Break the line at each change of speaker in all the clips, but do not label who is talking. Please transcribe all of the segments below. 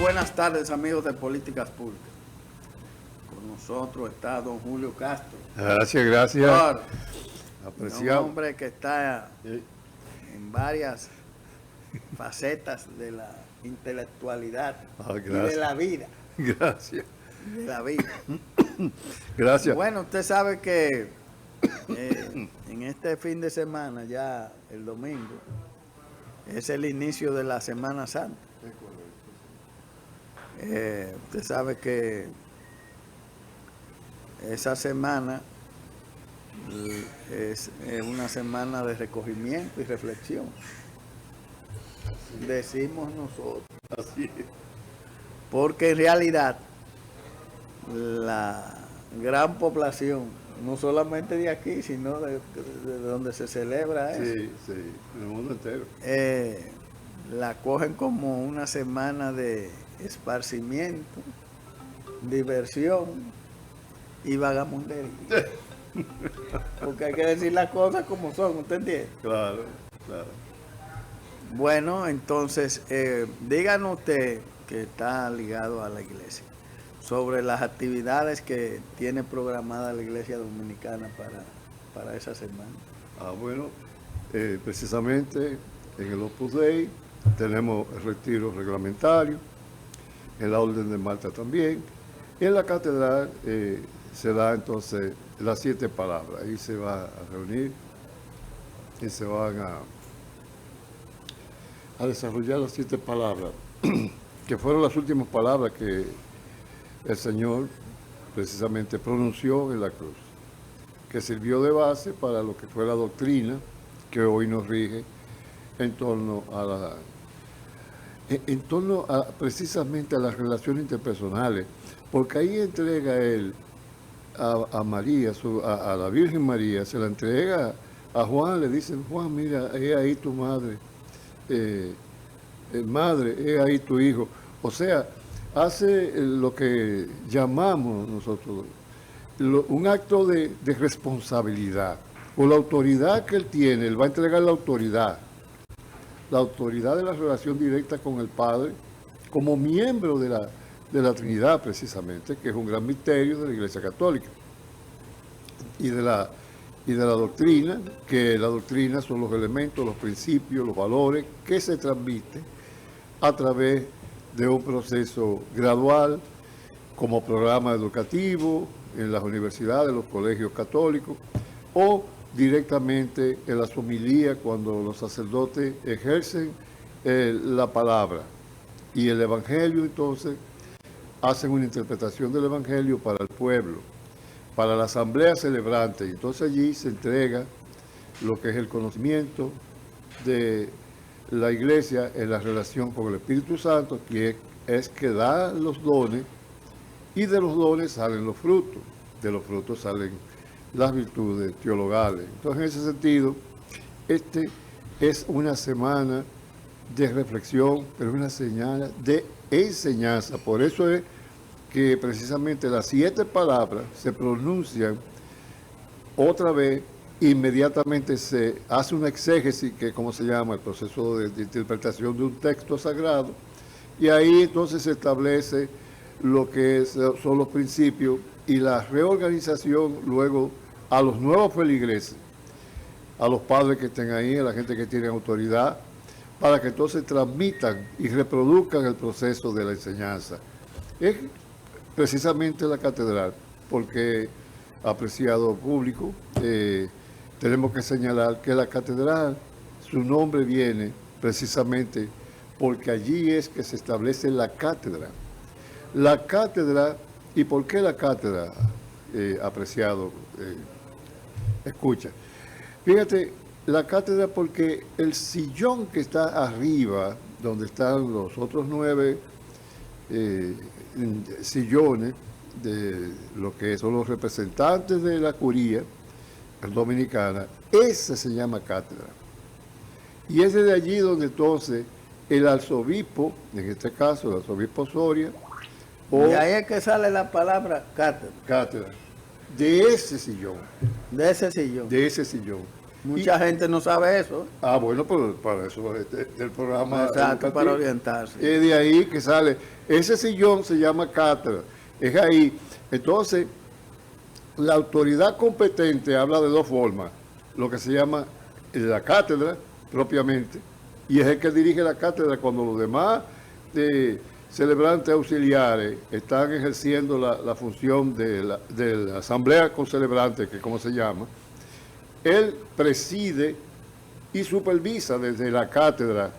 buenas tardes, amigos de Políticas Públicas. Con nosotros está don Julio Castro.
Gracias.
Apreciado. Un hombre que está en varias facetas de la intelectualidad y de la vida.
Gracias.
De la vida.
Gracias.
Bueno, usted sabe que en este fin de semana, ya el domingo, es el inicio de la Semana Santa. Usted sabe que esa semana es una semana de recogimiento y reflexión. Decimos nosotros.
Así es.
Porque en realidad la gran población, no solamente de aquí, sino de donde se celebra eso,
sí, en el mundo entero,
la cogen como una semana de esparcimiento, diversión y vagamundería. Porque hay que decir las cosas como son, ¿usted entiende?
Claro.
Bueno, entonces, díganos usted, que está ligado a la iglesia, sobre las actividades que tiene programada la Iglesia Dominicana para esa semana.
Bueno, precisamente en el Opus Dei tenemos el retiro reglamentario, en la Orden de Malta también, y en la catedral se da entonces las 7 palabras. Ahí se va a reunir y se van a desarrollar las 7 palabras, que fueron las últimas palabras que el Señor precisamente pronunció en la cruz, que sirvió de base para lo que fue la doctrina que hoy nos rige en torno a precisamente a las relaciones interpersonales, porque ahí entrega él a María, a la Virgen María, se la entrega a Juan, le dicen: Juan, mira, es ahí tu madre, madre, es ahí tu hijo. O sea, hace lo que llamamos nosotros un acto de responsabilidad. Por la autoridad que él tiene, él va a entregar la autoridad de la relación directa con el Padre, como miembro de la Trinidad, precisamente, que es un gran misterio de la Iglesia Católica, y de la doctrina, que la doctrina son los elementos, los principios, los valores que se transmiten a través de un proceso gradual, como programa educativo en las universidades, los colegios católicos, o directamente en las homilías, cuando los sacerdotes ejercen la palabra y el evangelio, entonces hacen una interpretación del evangelio para el pueblo, para la asamblea celebrante. Entonces allí se entrega lo que es el conocimiento de la iglesia en la relación con el Espíritu Santo, que es que da los dones, y de los dones salen los frutos, de los frutos salen las virtudes teologales. Entonces, en ese sentido, este es una semana de reflexión, pero una señal de enseñanza. Por eso es que precisamente las 7 palabras se pronuncian otra vez. Inmediatamente se hace una exégesis, que es como se llama el proceso de interpretación de un texto sagrado, y ahí entonces se establece lo que son los principios y la reorganización luego a los nuevos feligreses, a los padres que estén ahí, a la gente que tiene autoridad, para que entonces transmitan y reproduzcan el proceso de la enseñanza. Es precisamente la catedral, porque, apreciado público, tenemos que señalar que la catedral, su nombre viene precisamente porque allí es que se establece la cátedra. La cátedra, ¿y por qué la cátedra, apreciado? Escucha, fíjate, la cátedra porque el sillón que está arriba, donde están los otros 9 sillones de lo que son los representantes de la curía dominicana, ese se llama cátedra. Y es de allí donde entonces el arzobispo, en este caso el arzobispo Soria,
y ahí es que sale la palabra cátedra.
Cátedra. De ese sillón.
De ese sillón.
De ese sillón.
Mucha gente no sabe eso.
Bueno, pues para eso el programa
Exacto, para
educativo.
orientarse.
Es de ahí que sale. Ese sillón se llama cátedra. Es ahí. Entonces, la autoridad competente habla de dos formas. Lo que se llama la cátedra, propiamente, y es el que dirige la cátedra cuando los demás celebrantes auxiliares están ejerciendo la función de la asamblea con celebrantes, que es como se llama. Él preside y supervisa desde la cátedra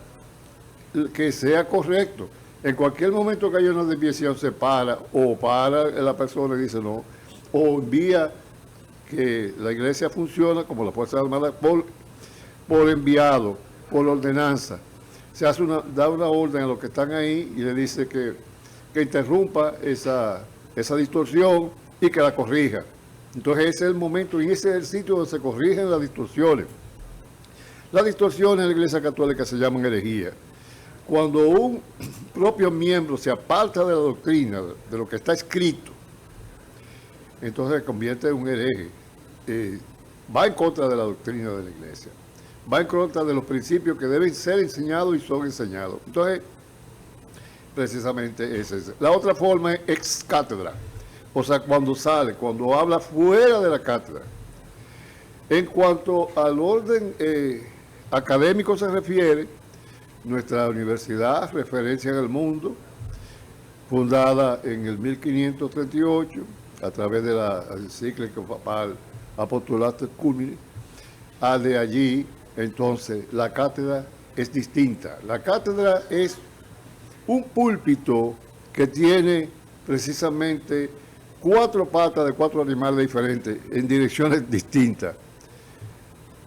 que sea correcto. En cualquier momento que haya una desviación se para, o para la persona y dice no, o envía que la iglesia funciona como la Fuerza Armada por enviado, por ordenanza. Se hace da una orden a los que están ahí y le dice que interrumpa esa distorsión y que la corrija. Entonces ese es el momento y ese es el sitio donde se corrigen las distorsiones. Las distorsiones en la Iglesia Católica se llaman herejía. Cuando un propio miembro se aparta de la doctrina, de lo que está escrito, entonces se convierte en un hereje. Va en contra de la doctrina de la Iglesia. Va en contra de los principios que deben ser enseñados y son enseñados. Entonces, precisamente esa es. La otra forma es ex cátedra. O sea, cuando habla fuera de la cátedra. En cuanto al orden académico se refiere, nuestra universidad, referencia en el mundo, fundada en el 1538, a través de la encíclica papal Apostolatus Cumini, de allí, entonces, la cátedra es distinta. La cátedra es un púlpito que tiene precisamente 4 patas de 4 animales diferentes en direcciones distintas,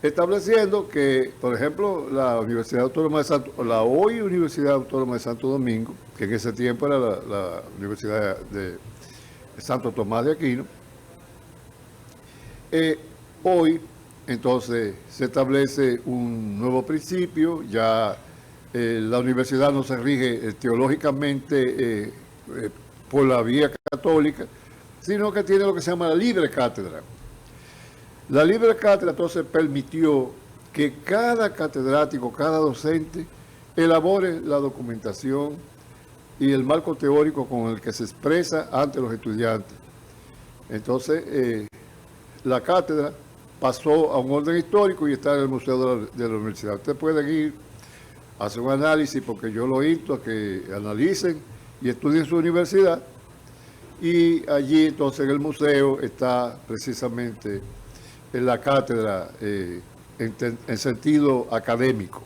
estableciendo que, por ejemplo, la Universidad Autónoma de la hoy Universidad Autónoma de Santo Domingo, que en ese tiempo era la Universidad de Santo Tomás de Aquino, hoy entonces se establece un nuevo principio. Ya la universidad no se rige teológicamente por la vía católica, sino que tiene lo que se llama la libre cátedra. La libre cátedra entonces permitió que cada catedrático, cada docente, elabore la documentación y el marco teórico con el que se expresa ante los estudiantes. Entonces, la cátedra pasó a un orden histórico y está en el Museo de la Universidad. Ustedes pueden ir a hacer un análisis, porque yo lo invito a que analicen y estudien su universidad. Y allí, entonces, en el museo está precisamente en la cátedra en sentido académico.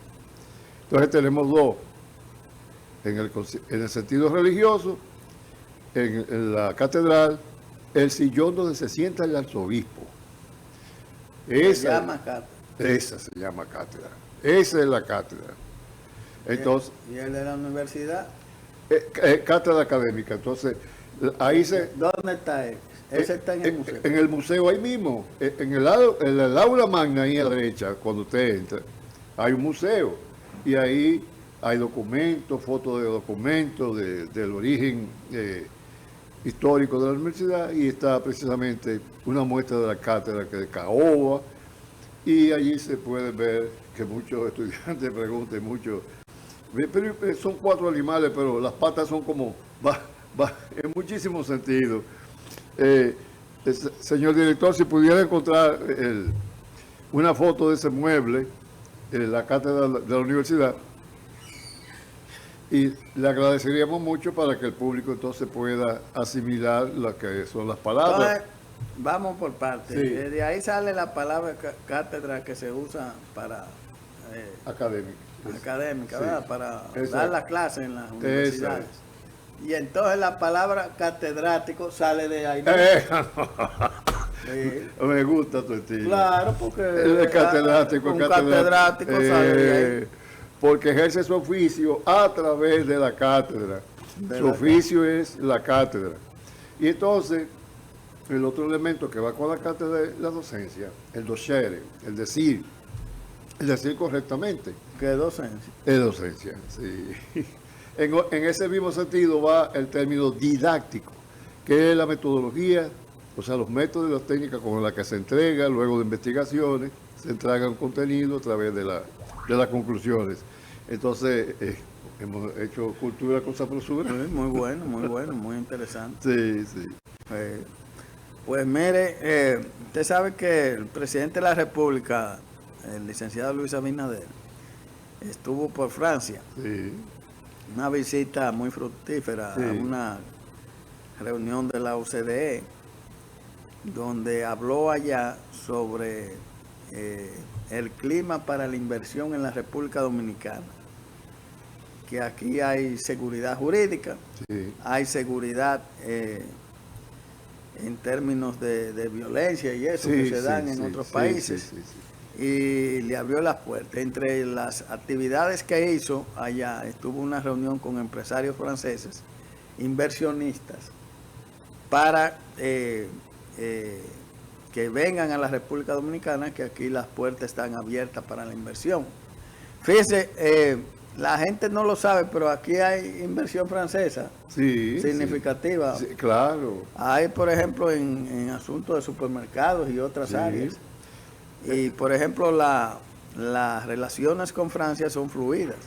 Entonces tenemos dos, en el sentido religioso, en la catedral, el sillón donde se sienta el arzobispo. Esa se llama cátedra. Esa es la cátedra. Entonces,
¿Y el de la universidad?
Cátedra académica. Entonces, ahí
¿Dónde está él? Ese está en el museo.
En el museo, ahí mismo, en el aula magna, ahí a la derecha, cuando usted entra, hay un museo. Y ahí hay documentos, fotos de documentos del origen histórico de la universidad, y está precisamente una muestra de la cátedra que de Caoba. Y allí se puede ver que muchos estudiantes preguntan pero son 4 animales, pero las patas son como, en muchísimos sentidos. Señor director, si pudiera encontrar una foto de ese mueble en la cátedra de la universidad, y le agradeceríamos mucho para que el público entonces pueda asimilar lo que son las palabras.
Entonces, vamos por partes.
Sí.
De ahí sale la palabra cátedra, que se usa para académica,
Sí.
¿verdad? Para
Exacto.
dar la clase en las universidades. Y entonces la palabra catedrático sale de ahí. Sí.
Me gusta tu estilo.
Claro, porque
El catedrático,
un catedrático sale de ahí.
Porque ejerce su oficio a través de la cátedra. Su oficio es la cátedra. Y entonces, el otro elemento que va con la cátedra es la docencia, el docere, el decir correctamente.
¿Qué docencia?
Es docencia, sí. En ese mismo sentido va el término didáctico, que es la metodología, o sea, los métodos y las técnicas con las que se entrega luego de investigaciones se entrega un contenido a través de las conclusiones. Entonces, hemos hecho cultura con sabrosura.
Muy bueno, muy interesante.
Sí, sí.
Pues mire, usted sabe que el presidente de la República, el licenciado Luis Abinader, estuvo por Francia.
Sí.
Una visita muy fructífera
Sí.
a una reunión de la OCDE, donde habló allá sobre el clima para la inversión en la República Dominicana. Que aquí hay seguridad jurídica,
Sí.
hay seguridad en términos de violencia y eso que se dan en otros países, y le abrió las puertas. Entre las actividades que hizo allá, estuvo una reunión con empresarios franceses, inversionistas, para que vengan a la República Dominicana, que aquí las puertas están abiertas para la inversión. Fíjese, la gente no lo sabe, pero aquí hay inversión francesa significativa.
Sí, claro.
Hay, por ejemplo, en asuntos de supermercados y otras áreas. Y, por ejemplo, las relaciones con Francia son fluidas.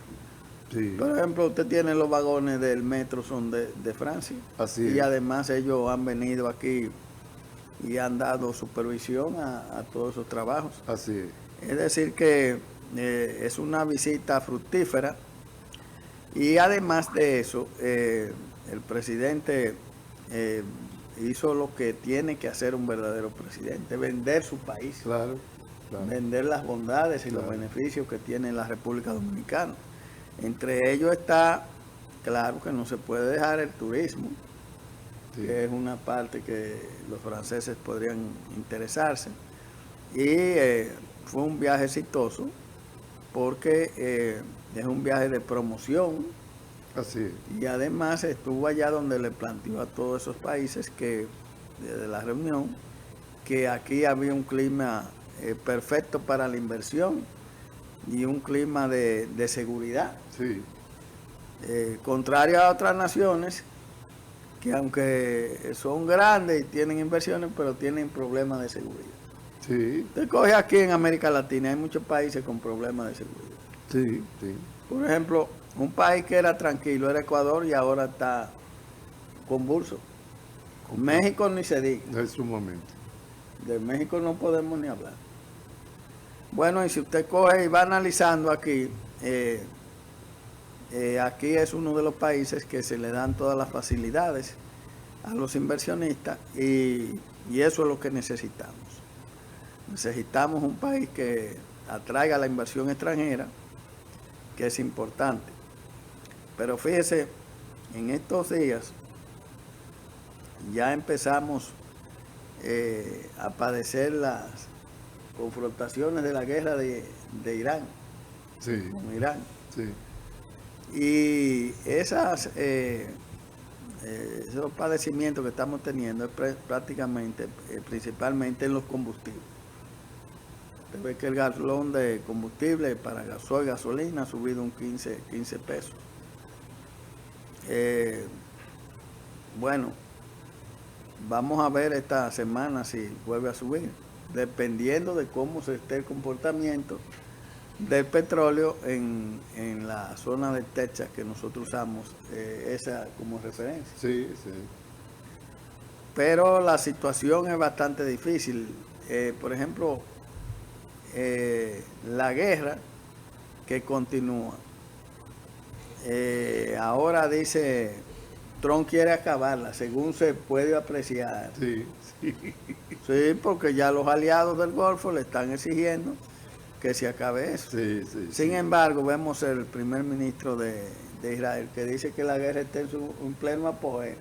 Sí.
Por ejemplo, usted tiene los vagones del metro, son de Francia.
Así
y
es.
además ellos han venido aquí y han dado supervisión a todos esos trabajos.
Así es.
Es decir que es una visita fructífera, y además de eso, el presidente hizo lo que tiene que hacer un verdadero presidente: vender su país,
Claro, claro.
vender las bondades y los beneficios que tiene la República Dominicana. Entre ellos está, claro, que no se puede dejar el turismo, que es una parte que los franceses podrían interesarse, y fue un viaje exitoso, porque es un viaje de promoción.
Así es.
Y además estuvo allá donde le planteó a todos esos países que, desde la reunión, que aquí había un clima perfecto para la inversión y un clima de seguridad.
Sí.
Contrario a otras naciones que, aunque son grandes y tienen inversiones, pero tienen problemas de seguridad.
Sí.
Usted coge aquí en América Latina, hay muchos países con problemas de seguridad.
Sí, sí.
Por ejemplo, un país que era tranquilo era Ecuador, y ahora está convulso. México ni se diga.
Es sumamente.
De México no podemos ni hablar. Bueno, y si usted coge y va analizando aquí, aquí es uno de los países que se le dan todas las facilidades a los inversionistas, y eso es lo que necesitamos. Necesitamos un país que atraiga la inversión extranjera, que es importante. Pero fíjese, en estos días ya empezamos a padecer las confrontaciones de la guerra de Irán con Irán.
Sí.
Y esos padecimientos que estamos teniendo es prácticamente, principalmente en los combustibles. Usted ve que el galón de combustible para gasoil, gasolina ha subido un 15 pesos. Bueno, vamos a ver esta semana si vuelve a subir, dependiendo de cómo se esté el comportamiento del petróleo en la zona de Texas, que nosotros usamos esa como referencia.
Sí, sí.
Pero la situación es bastante difícil. Por ejemplo, la guerra que continúa. Ahora dice, Trump quiere acabarla, según se puede apreciar.
Sí, sí.
Sí, porque ya los aliados del Golfo le están exigiendo que se acabe eso.
Sí, sí,
Sin embargo, vemos el primer ministro de Israel que dice que la guerra está en pleno apogeo.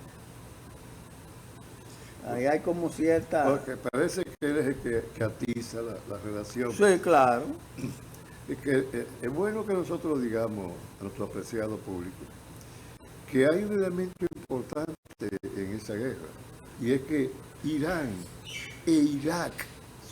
Ahí hay como cierta...
Porque parece que él es el que atiza la relación.
Sí, claro.
Es que es bueno que nosotros digamos a nuestro apreciado público que hay un elemento importante en esa guerra, y es que Irán e Irak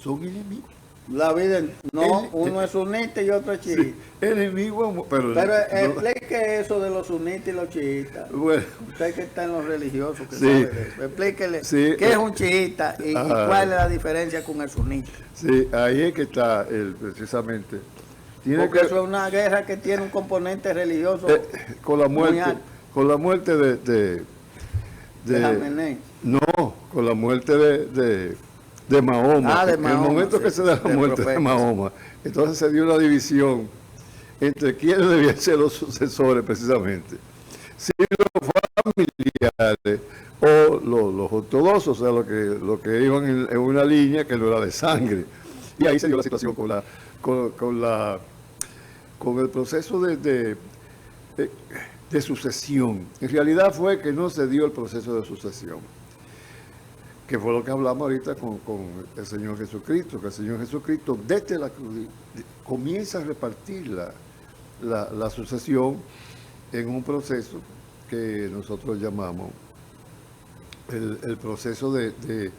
son enemigos.
La vida, no,
El-
uno es sunita y otro es
Sí,
chiita.
enemigo, pero
Pero
no,
explique eso de los sunitas y los chiitas.
bueno,
Usted que está en los religiosos, que
sí,
sabe de eso. Explíquele
sí,
qué es un chiita y cuál es
ah,
la diferencia con el sunita.
sí, ahí es que está precisamente. Tiene
Porque
que
eso es una guerra que tiene un componente religioso
eh, con la
muy
muerte,
alto.
con la muerte
De Jamenei.
no, con la muerte de Mahoma.
Ah, de
En el
Mahoma,
momento
sí,
que se da la
del
muerte de
profeta.
Mahoma, entonces se dio una división entre quiénes debían ser los sucesores precisamente. Si los familiares o los ortodoxos, o sea, lo que iban en una línea que no era de sangre. Y ahí se dio la situación con el proceso de sucesión. En realidad fue que no se dio el proceso de sucesión, que fue lo que hablamos ahorita con el Señor Jesucristo, que el Señor Jesucristo desde la cruz comienza a repartir la sucesión en un proceso que nosotros llamamos el proceso de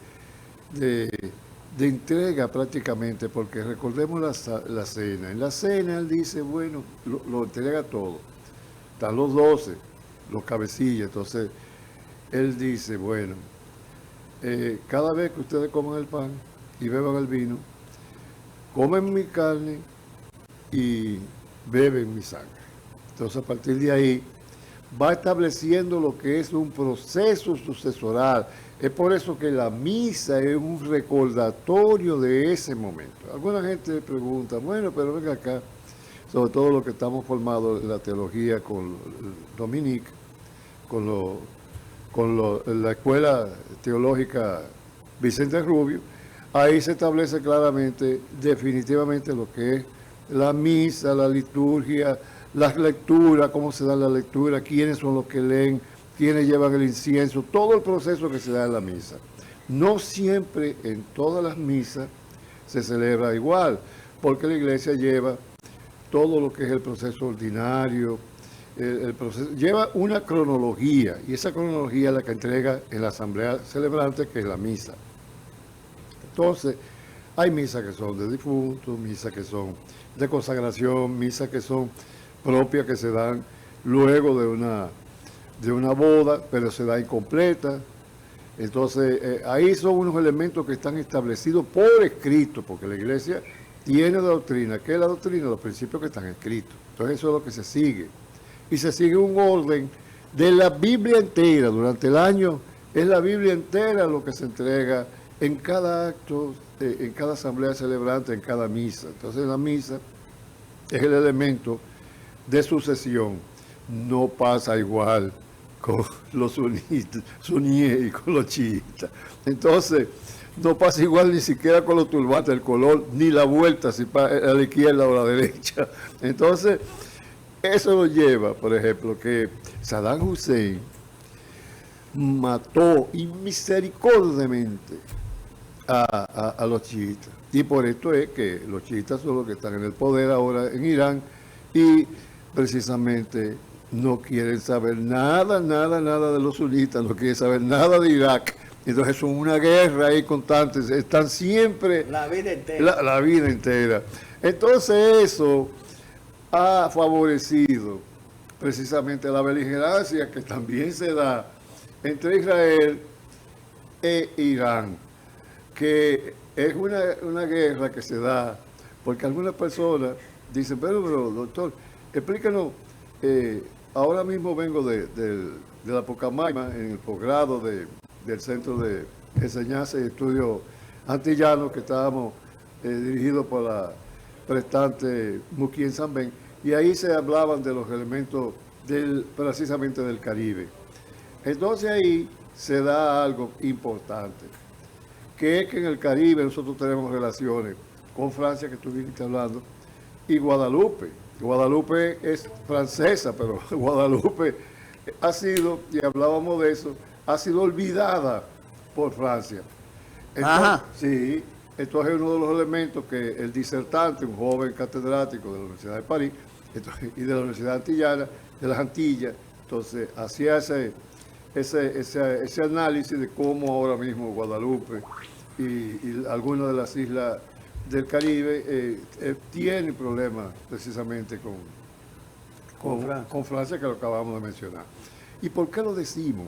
entrega prácticamente, porque recordemos la cena. En la cena él dice, bueno, lo entrega todo. Están los 12, los cabecillas. Entonces, él dice, bueno, cada vez que ustedes coman el pan y beban el vino, comen mi carne y beben mi sangre. Entonces, a partir de ahí, va estableciendo lo que es un proceso sucesoral. Es por eso que la misa es un recordatorio de ese momento. Alguna gente pregunta, bueno, pero venga acá, sobre todo los que estamos formados en la teología con Dominique, la escuela teológica Vicente Rubio, ahí se establece claramente, definitivamente lo que es la misa, la liturgia, las lecturas, cómo se da la lectura, quiénes son los que leen, quiénes llevan el incienso, todo el proceso que se da en la misa. No siempre en todas las misas se celebra igual, porque la iglesia lleva todo lo que es el proceso ordinario, el proceso, lleva una cronología, y esa cronología es la que entrega en la asamblea celebrante, que es la misa. Entonces, hay misas que son de difuntos, misas que son de consagración, misas que son propias, que se dan luego de una boda, pero se da incompleta. Entonces, ahí son unos elementos que están establecidos por escrito, porque la iglesia tiene doctrina. ¿Qué es la doctrina? Los principios que están escritos. Entonces, eso es lo que se sigue. Y se sigue un orden de la Biblia entera. Durante el año es la Biblia entera lo que se entrega en cada acto, en cada asamblea celebrante, en cada misa. Entonces, la misa es el elemento de sucesión. No pasa igual con los suníes y con los chiitas. Entonces, no pasa igual ni siquiera con los turbantes, el color, ni la vuelta, si a la izquierda o a la derecha. Entonces, eso lo lleva, por ejemplo, que Saddam Hussein mató misericordiamente a los chiitas. Y por esto es que los chiitas son los que están en el poder ahora en Irán y precisamente no quieren saber nada de los sunitas, no quieren saber nada de Irak. Entonces es una guerra ahí constante, están siempre
La vida entera.
la vida entera. Entonces eso ha favorecido precisamente la beligerancia que también se da entre Israel e Irán, que es una guerra que se da porque algunas personas dicen, pero doctor, explícanos, ahora mismo vengo de la Pucamaima, en el posgrado del Centro de Enseñanza y Estudios Antillanos, que estábamos dirigidos por la prestante Muquien Sanben, y ahí se hablaban de los elementos precisamente del Caribe. Entonces ahí se da algo importante, que es que en el Caribe nosotros tenemos relaciones con Francia, que tú viniste hablando, y Guadalupe. Guadalupe es francesa, pero Guadalupe ha sido, y hablábamos de eso, ha sido olvidada por Francia. Entonces,
Ajá.
sí, entonces es uno de los elementos que el disertante, un joven catedrático de la Universidad de París y de la Universidad Antillana, de las Antillas, entonces hacía ese análisis de cómo ahora mismo Guadalupe y algunas de las islas del Caribe tiene problemas precisamente con Francia, que lo acabamos de mencionar. ¿Y por qué lo decimos?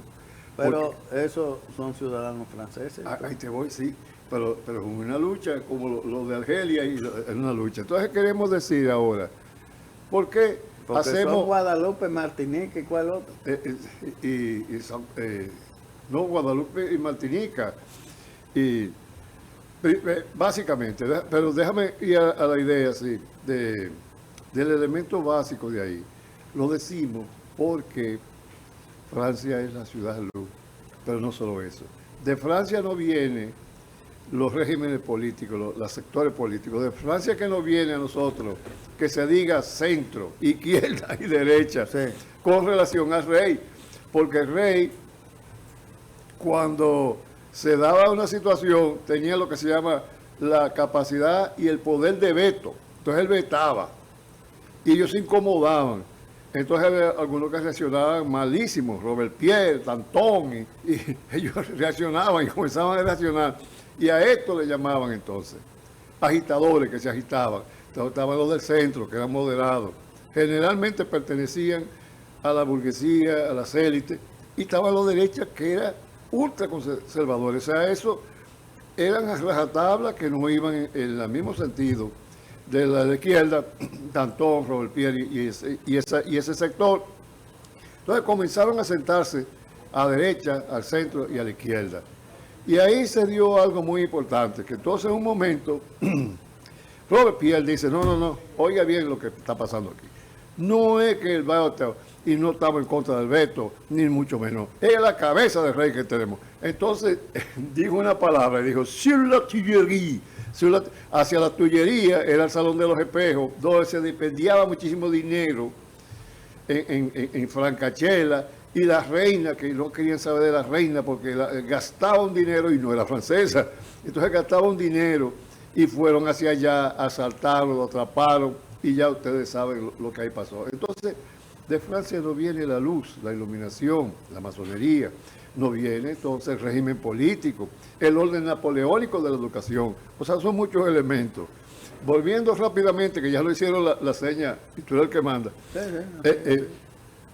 Pero esos son ciudadanos franceses.
Ahí te voy, sí, pero es una lucha como lo de Argelia, y es una lucha. Entonces queremos decir ahora, ¿por qué
Porque
hacemos...
son Guadalupe, Martinica y cuál otro?
No, Guadalupe y Martinica. Y básicamente, pero déjame ir a la idea sí, del elemento básico de ahí. Lo decimos porque Francia es la ciudad de luz, pero no solo eso. De Francia no vienen los regímenes políticos, los sectores políticos. De Francia que no viene a nosotros que se diga centro, izquierda y derecha,
Sí.
con relación al rey. Porque el rey, cuando se daba una situación, tenía lo que se llama la capacidad y el poder de veto. Entonces él vetaba y ellos se incomodaban. Entonces había algunos que reaccionaban malísimos, Robespierre, Danton, y ellos reaccionaban y comenzaban a reaccionar. Y a esto le llamaban entonces agitadores que se agitaban. Entonces estaban los del centro, que eran moderados. Generalmente pertenecían a la burguesía, a las élites, y estaban los derechas que eran ultraconservadores. O sea, eso eran a rajatabla que no iban en el mismo sentido de la izquierda, Danton, Robespierre y ese sector. Entonces comenzaron a sentarse a derecha, al centro y a la izquierda. Y ahí se dio algo muy importante, que entonces en un momento Robespierre dice, no, oiga bien lo que está pasando aquí. No es que el veto, y no estamos en contra del veto, ni mucho menos, es la cabeza del rey que tenemos. Entonces dijo una palabra, dijo, sur la Tuileries, hacia la Tullería, era el Salón de los Espejos, donde se despendiaba muchísimo dinero en Francachela, y la reina, que no querían saber de la reina porque gastaba un dinero y no era francesa, entonces gastaba un dinero y fueron hacia allá, asaltaron, lo atraparon y ya ustedes saben lo que ahí pasó. Entonces, de Francia no viene la luz, la iluminación, la masonería, no viene entonces el régimen político, el orden napoleónico de la educación, o sea, son muchos elementos. Volviendo rápidamente, que ya lo hicieron la seña, y tú eres el que manda.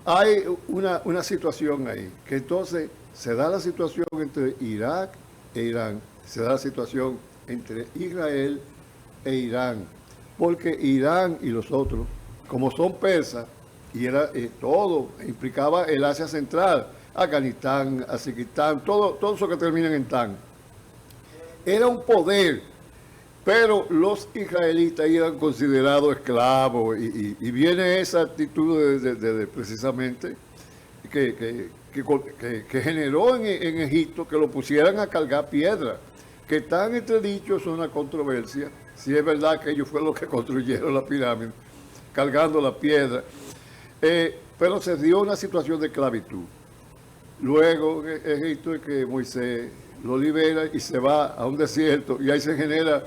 Hay una situación ahí, que entonces se da la situación entre Irak e Irán, se da la situación entre Israel e Irán, porque Irán y los otros, como son persas, y era todo, implicaba el Asia Central, Afganistán, Azerbaiyán, todo eso que termina en Tan, era un poder, pero los israelitas eran considerados esclavos y viene esa actitud de precisamente que generó en Egipto que lo pusieran a cargar piedra, que tan entredicho es una controversia, si es verdad que ellos fueron los que construyeron la pirámide, cargando la piedra, pero se dio una situación de esclavitud. Luego Egipto es que Moisés lo libera y se va a un desierto y ahí se genera,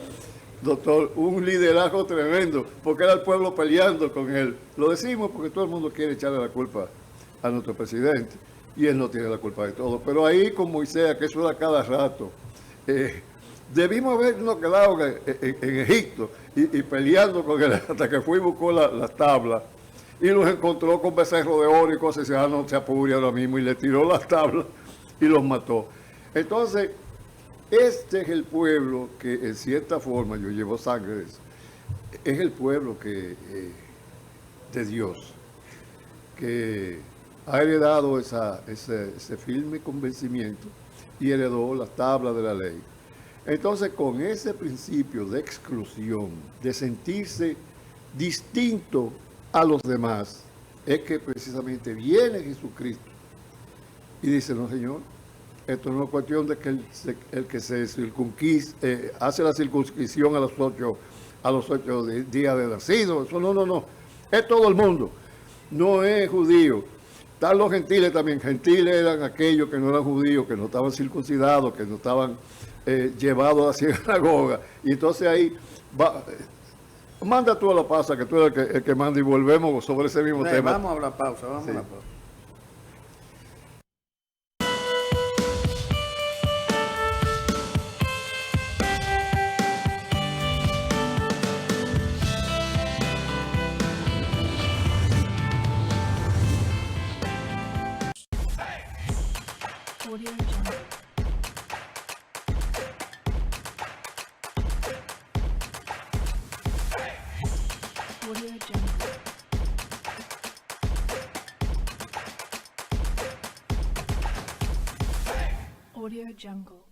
doctor, un liderazgo tremendo, porque era el pueblo peleando con él. Lo decimos porque todo el mundo quiere echarle la culpa a nuestro presidente y él no tiene la culpa de todo. Pero ahí con Moisés, que eso era cada rato, debimos habernos quedado en Egipto y peleando con él hasta que fue y buscó las tablas y los encontró con becerro de oro y cosas, y dice, no se apure ahora mismo, y le tiró las tablas y los mató. Entonces, este es el pueblo que en cierta forma, yo llevo sangre de eso, es el pueblo de Dios, que ha heredado ese firme convencimiento y heredó las tablas de la ley. Entonces, con ese principio de exclusión, de sentirse distinto a los demás, es que precisamente viene Jesucristo y dice, no, Señor, esto no es cuestión de que el que se hace la circuncisión a los 8 días de nacido. Eso no. Es todo el mundo. No es judío. Están los gentiles también. Gentiles eran aquellos que no eran judíos, que no estaban circuncidados, que no estaban llevados a la sinagoga. Y entonces ahí va. Manda tú a la pausa, que tú eres el que manda, y volvemos sobre ese mismo tema.
Vamos a la pausa, vamos a la pausa.
Audio Jungle. Audio Jungle. Audio Jungle.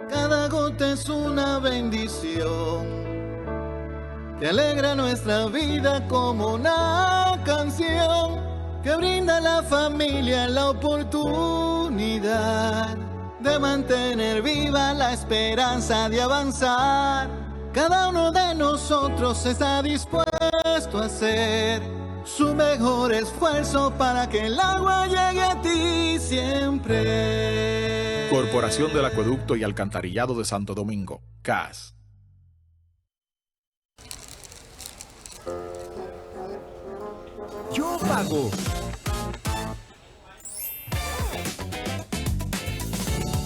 Cada gota es una bendición que alegra nuestra vida como una canción que brinda a la familia la oportunidad de mantener viva la esperanza de avanzar. Cada uno de nosotros está dispuesto a hacer su mejor esfuerzo para que el agua llegue a ti siempre.
Corporación del Acueducto y Alcantarillado de Santo Domingo, CAS.
Yo pago.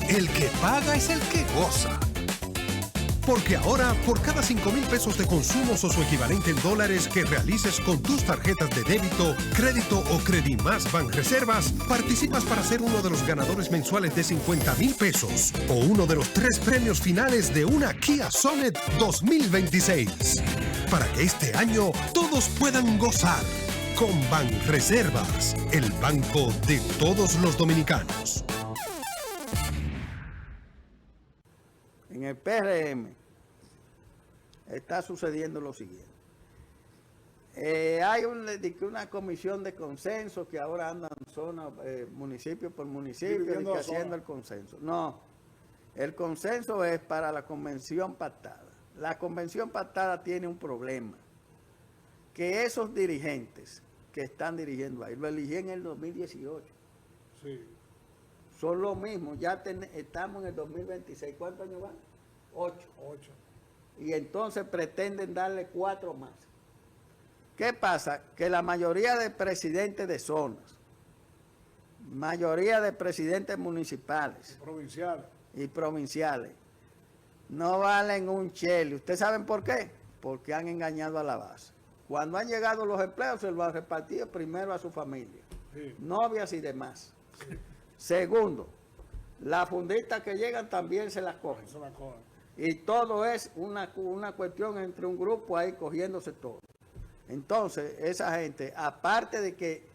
El que paga es el que goza. Porque ahora, por cada 5,000 pesos de consumos o su equivalente en dólares que realices con tus tarjetas de débito, crédito o Credimás Banreservas, participas para ser uno de los ganadores mensuales de 50,000 pesos o uno de los 3 premios finales de una Kia Sonet 2026. Para que este año todos puedan gozar. Con Banreservas, el banco de todos los dominicanos.
En el PRM está sucediendo lo siguiente. Hay una comisión de consenso que ahora anda en zona, municipio por municipio, y haciendo el consenso. No, el consenso es para la convención pactada. La convención pactada tiene un problema, que esos dirigentes que están dirigiendo ahí, lo eligí en el 2018.
Sí.
Son lo mismo, ya estamos en el 2026. ¿Cuántos años van? 8. Y entonces pretenden darle 4 más. ¿Qué pasa? Que la mayoría de presidentes de zonas, mayoría de presidentes municipales y provinciales, no valen un chele. ¿Ustedes saben por qué? Porque han engañado a la base. Cuando han llegado los empleos, se los han repartido primero a su familia, novias y demás. Sí. Segundo, las funditas que llegan también se las cogen. Y todo es una cuestión entre un grupo ahí cogiéndose todo. Entonces, esa gente, aparte de que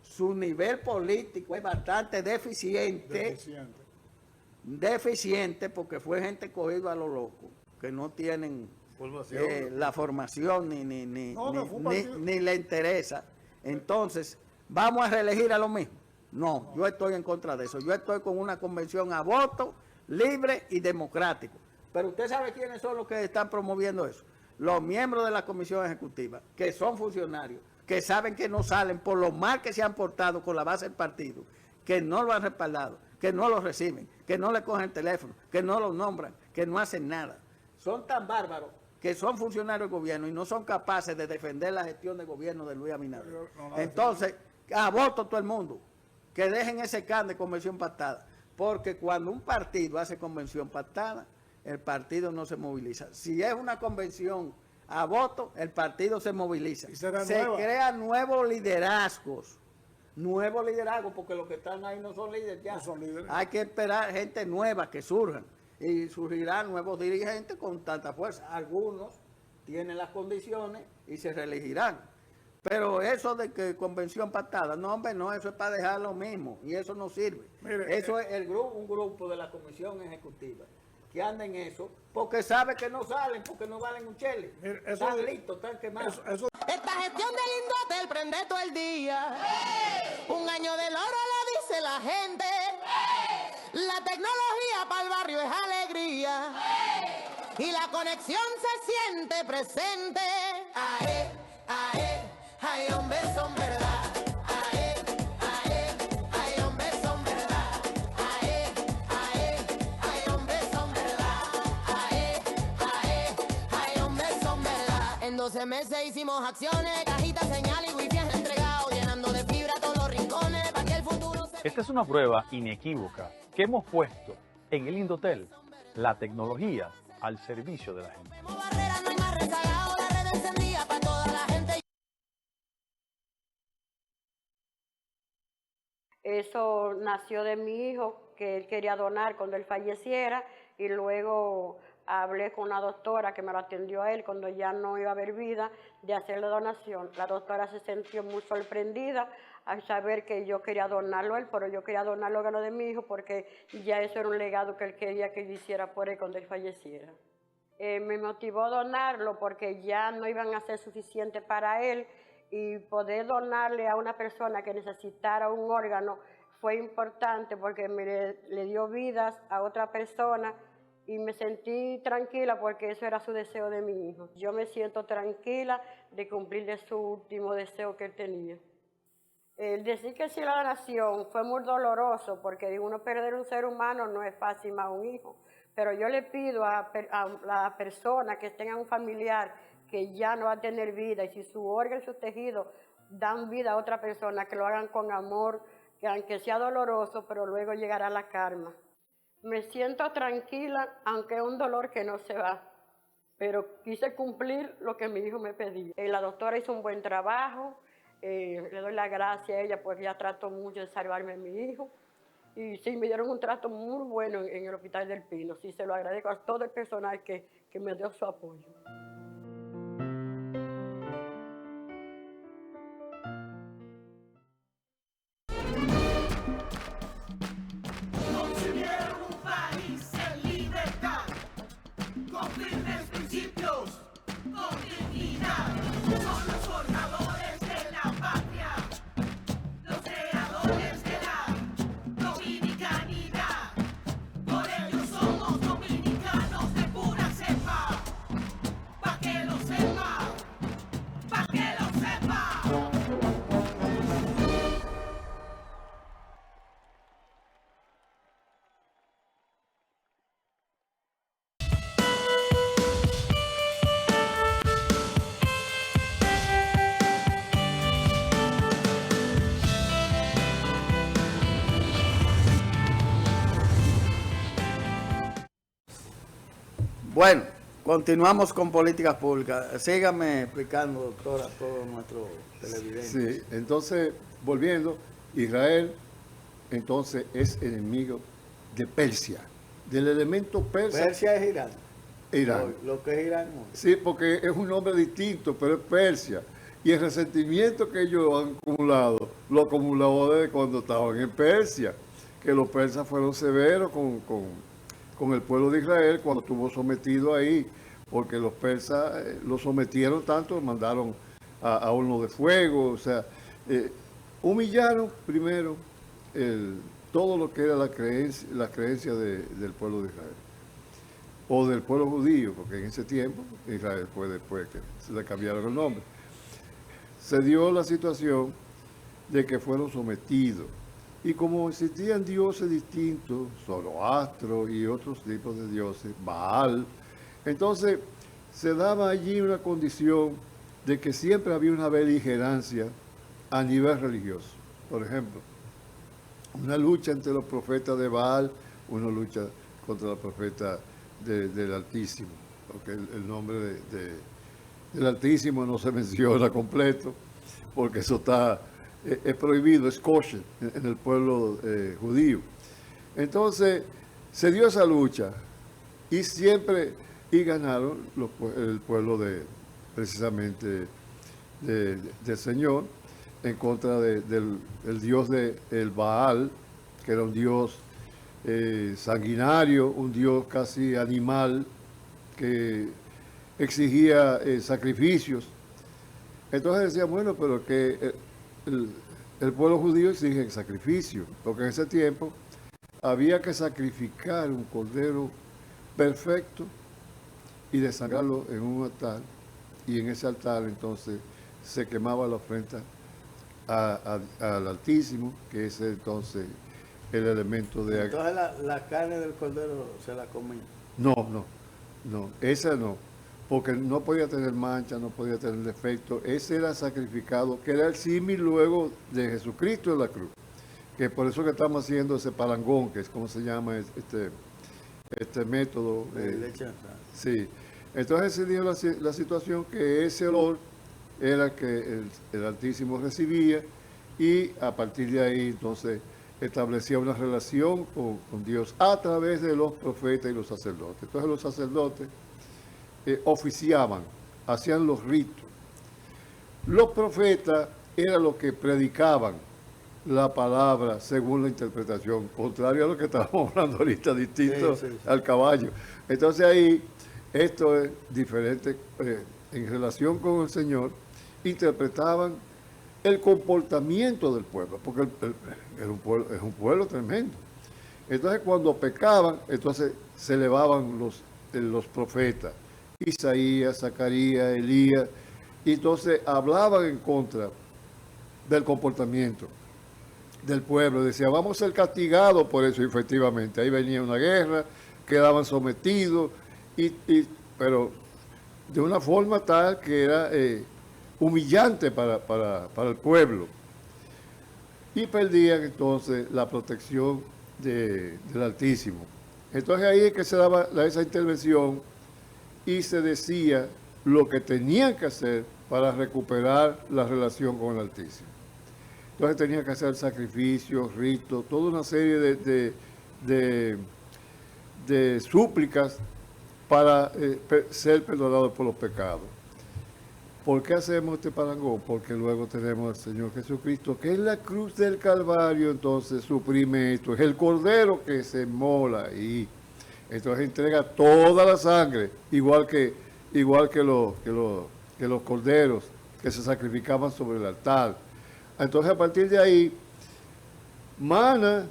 su nivel político es bastante deficiente porque fue gente cogida a lo loco, que no tienen la formación ni le interesa. Entonces, ¿vamos a reelegir a lo mismo? No, yo estoy en contra de eso. Yo estoy con una convención a voto libre y democrático. Pero usted sabe quiénes son los que están promoviendo eso. Los miembros de la comisión ejecutiva, que son funcionarios, que saben que no salen por lo mal que se han portado con la base del partido, que no lo han respaldado, que no lo reciben, que no le cogen el teléfono, que no lo nombran, que no hacen nada. Son tan bárbaros que son funcionarios del gobierno y no son capaces de defender la gestión de gobierno de Luis Abinader. Entonces, a voto todo el mundo. Que dejen ese can de convención pactada, porque cuando un partido hace convención pactada, el partido no se moviliza. Si es una convención a voto, el partido se moviliza. Se crean nuevos liderazgos, porque los que están ahí no son líderes ya. No son líderes. Hay que esperar gente nueva que surjan, y surgirán nuevos dirigentes con tanta fuerza. Algunos tienen las condiciones y se reelegirán. Pero eso de que convención pactada, no hombre, no, eso es para dejar lo mismo y eso no sirve. Mire, eso es un grupo de la comisión ejecutiva que anda en eso porque sabe que no salen, porque no valen un chele. Están listos, están quemados.
Esta gestión del Indotel prende todo el día. Un año del oro lo dice la gente. La tecnología para el barrio es alegría. Y la conexión se siente presente. Ay, hombres son verdad. Ay, hombres son verdad. Ay, hombres son verdad. Ay, hombres son verdad. En 12 meses hicimos acciones, cajitas, señal y wifi entregado, llenando de fibra todos los rincones para que el futuro se...
Esta es una prueba inequívoca que hemos puesto en el Indotel, la tecnología al servicio de la gente.
No hay más rezagado, la red encendida para toda la gente.
Eso nació de mi hijo, que él quería donar cuando él falleciera, y luego hablé con una doctora que me lo atendió a él cuando ya no iba a haber vida, de hacer la donación. La doctora se sintió muy sorprendida al saber que yo quería donarlo a él, pero yo quería donar los órganos de mi hijo porque ya eso era un legado que él quería que yo hiciera por él cuando él falleciera. Me motivó a donarlo porque ya no iban a ser suficientes para él, y poder donarle a una persona que necesitara un órgano fue importante porque le dio vidas a otra persona, y me sentí tranquila porque eso era su deseo de mi hijo. Yo me siento tranquila de cumplirle su último deseo que él tenía. El decir que sí a la donación fue muy doloroso porque uno perder un ser humano no es fácil, más un hijo. Pero yo le pido a la persona que tenga un familiar que ya no va a tener vida, y si su órgano y su tejido dan vida a otra persona, que lo hagan con amor, que aunque sea doloroso, pero luego llegará la karma. Me siento tranquila, aunque es un dolor que no se va, pero quise cumplir lo que mi hijo me pedía. La doctora hizo un buen trabajo, le doy las gracias a ella porque ella trató mucho de salvarme a mi hijo. Y sí, me dieron un trato muy bueno en el Hospital del Pino. Sí, se lo agradezco a todo el personal que me dio su apoyo.
Concibieron un país en libertad, con firmes principios, con dignidad. Son los forjadores de la patria, los creadores de la dominicanidad. Por ello somos dominicanos de pura cepa, pa' que lo sepa, pa' que lo sepa.
Bueno, continuamos con políticas públicas. Sígame explicando, doctora, a todos nuestros televidentes.
Sí, entonces, volviendo, Israel entonces es enemigo de Persia, del elemento persa.
Persia es Irán.
Irán.
Lo que es Irán hoy.
Sí, porque es un nombre distinto, pero es Persia. Y el resentimiento que ellos han acumulado, lo acumulado desde cuando estaban en Persia, que los persas fueron severos con el pueblo de Israel cuando estuvo sometido ahí, porque los persas lo sometieron tanto, mandaron a horno de fuego, o sea, humillaron primero todo lo que era la creencia del pueblo de Israel, o del pueblo judío, porque en ese tiempo Israel fue después que se le cambiaron el nombre. Se dio la situación de que fueron sometidos. Y como existían dioses distintos, Zoroastro y otros tipos de dioses, Baal, entonces se daba allí una condición de que siempre había una beligerancia a nivel religioso. Por ejemplo, una lucha entre los profetas de Baal, una lucha contra los profetas del Altísimo, porque el nombre del Altísimo no se menciona completo, porque eso es prohibido, es kosher en el pueblo judío. Entonces, se dio esa lucha y ganaron el pueblo precisamente del Señor en contra del dios el Baal, que era un dios sanguinario, un dios casi animal, que exigía sacrificios. Entonces decían, bueno, pero que el pueblo judío exige sacrificio, porque en ese tiempo había que sacrificar un cordero perfecto y desangrarlo en un altar, y en ese altar entonces se quemaba la ofrenda al Altísimo, que es entonces el elemento de...
Entonces la carne del cordero se la comía.
No, esa no, porque no podía tener mancha, no podía tener defecto. Ese era sacrificado, que era el símil luego de Jesucristo en la cruz, que por eso que estamos haciendo ese palangón, que es como se llama este método. Sí, entonces se dio la situación que ese olor era que el Altísimo recibía, y a partir de ahí entonces establecía una relación con Dios a través de los profetas y los sacerdotes. Entonces los sacerdotes oficiaban, hacían los ritos. Los profetas eran los que predicaban la palabra según la interpretación, contrario a lo que estábamos hablando ahorita, distinto al caballo. Entonces ahí, esto es diferente, en relación con el Señor, interpretaban el comportamiento del pueblo, porque es un pueblo tremendo. Entonces cuando pecaban, entonces se elevaban los profetas, Isaías, Zacarías, Elías, y entonces hablaban en contra del comportamiento del pueblo. Decía, vamos a ser castigados por eso. Y efectivamente, ahí venía una guerra, quedaban sometidos, pero de una forma tal que era humillante para el pueblo. Y perdían entonces la protección del Altísimo. Entonces ahí es que se daba esa intervención y se decía lo que tenían que hacer para recuperar la relación con el Altísimo. Entonces tenían que hacer sacrificios, ritos, toda una serie de súplicas para ser perdonados por los pecados. ¿Por qué hacemos este parangón? Porque luego tenemos al Señor Jesucristo, que en la cruz del Calvario entonces suprime esto. Es el Cordero que se inmola ahí. Entonces entrega toda la sangre, igual que los corderos que se sacrificaban sobre el altar. Entonces a partir de ahí, mana,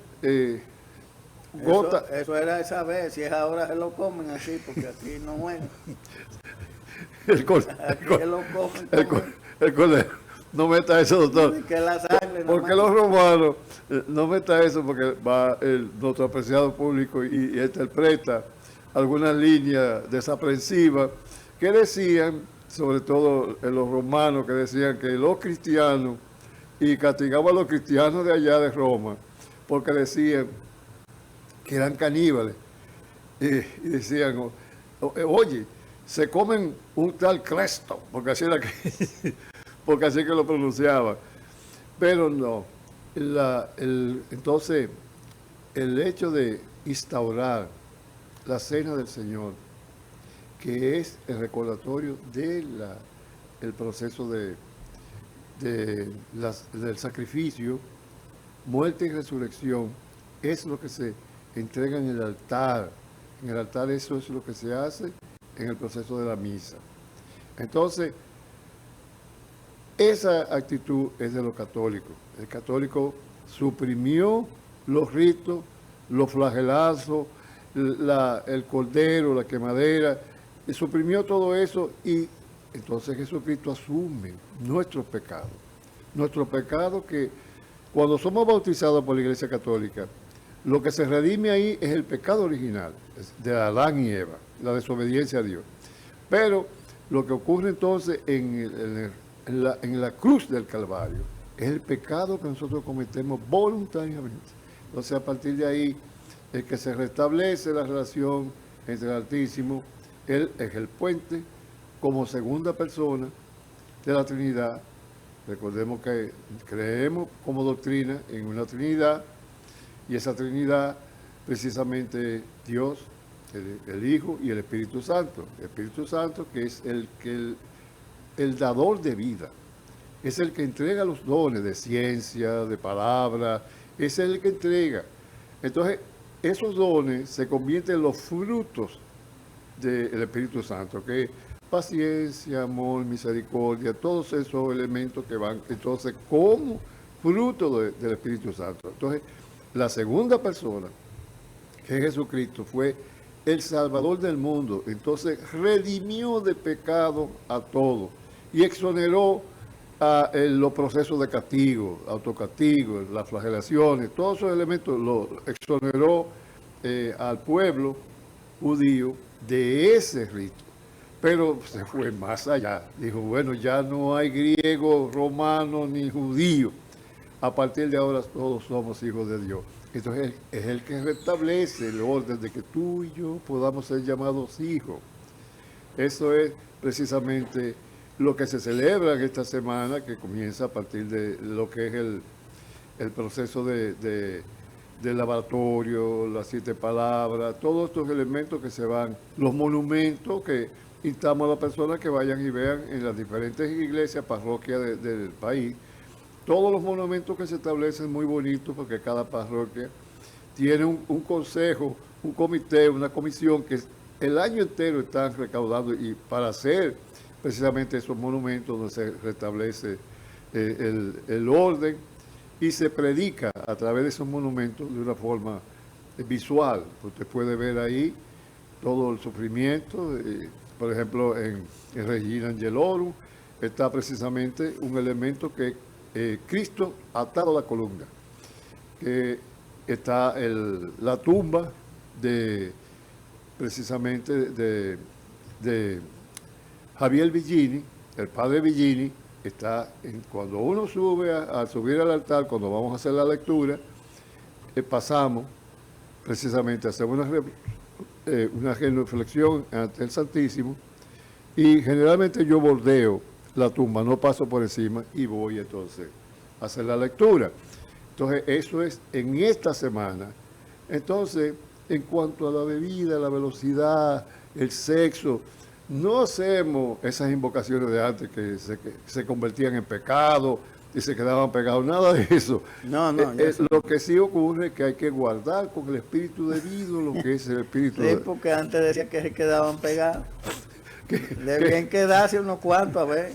gota.
Eso era esa vez, si es ahora se lo comen así, porque aquí no es.
El cordero. No meta eso, doctor.
Que la sangre
porque los romanos, no meta eso, porque va nuestro apreciado público y interpreta algunas líneas desaprensivas que decían, sobre todo en los romanos, que decían que los cristianos, y castigaban a los cristianos de allá de Roma, porque decían que eran caníbales. Y decían, oye, se comen un tal Cristo, porque así era porque así que lo pronunciaban. Pero no. Entonces, el hecho de instaurar la cena del Señor, que es el recordatorio del proceso del sacrificio, muerte y resurrección, es lo que se entrega en el altar. En el altar eso es lo que se hace en el proceso de la misa. Entonces, esa actitud es de los católicos. El católico suprimió los ritos, los flagelazos, el cordero, la quemadera, suprimió todo eso y entonces Jesucristo asume nuestros pecados. Nuestros pecados que cuando somos bautizados por la Iglesia Católica, lo que se redime ahí es el pecado original de Adán y Eva, la desobediencia a Dios. Pero lo que ocurre entonces en la cruz del Calvario es el pecado que nosotros cometemos voluntariamente. Entonces a partir de ahí es que se restablece la relación entre el Altísimo. Él es el puente como segunda persona de la Trinidad. Recordemos que creemos como doctrina en una Trinidad, y esa Trinidad precisamente Dios, el Hijo y el Espíritu Santo. El Espíritu Santo que es el dador de vida, es el que entrega los dones de ciencia, de palabra, es el que entrega. Entonces, esos dones se convierten en los frutos del Espíritu Santo, que es paciencia, amor, misericordia, todos esos elementos que van entonces como fruto del Espíritu Santo. Entonces, la segunda persona, que es Jesucristo, fue el Salvador del mundo. Entonces, redimió de pecado a todos y exoneró los procesos de castigo, autocastigo, las flagelaciones, todos esos elementos los exoneró al pueblo judío de ese rito. Pero se fue más allá. Dijo, bueno, ya no hay griego, romano ni judío. A partir de ahora todos somos hijos de Dios. Entonces es el que restablece el orden de que tú y yo podamos ser llamados hijos. Eso es precisamente lo que se celebra en esta semana, que comienza a partir de lo que es el proceso del laboratorio, las 7 palabras, todos estos elementos que se van, los monumentos que instamos a las personas que vayan y vean en las diferentes iglesias, parroquias del país, todos los monumentos que se establecen muy bonitos porque cada parroquia tiene un consejo, un comité, una comisión que el año entero están recaudando y para hacer precisamente esos monumentos donde se restablece el orden y se predica a través de esos monumentos de una forma visual. Usted puede ver ahí todo el sufrimiento, por ejemplo, en Regina Angelorum está precisamente un elemento que Cristo atado a la columna, que está la tumba precisamente de Javier Villini, el padre Villini. Está cuando uno sube a subir al altar, cuando vamos a hacer la lectura, pasamos precisamente a hacer una reflexión ante el Santísimo y generalmente yo bordeo la tumba, no paso por encima y voy entonces a hacer la lectura. Entonces eso es en esta semana. Entonces, en cuanto a la bebida, la velocidad, el sexo, no hacemos esas invocaciones de antes que se convertían en pecado y se quedaban pegados, nada de eso.
No,
lo que sí ocurre es que hay que guardar con el espíritu debido lo que es el espíritu.
Sí, porque antes decía que se quedaban pegados. Debían quedarse unos cuantos a ver.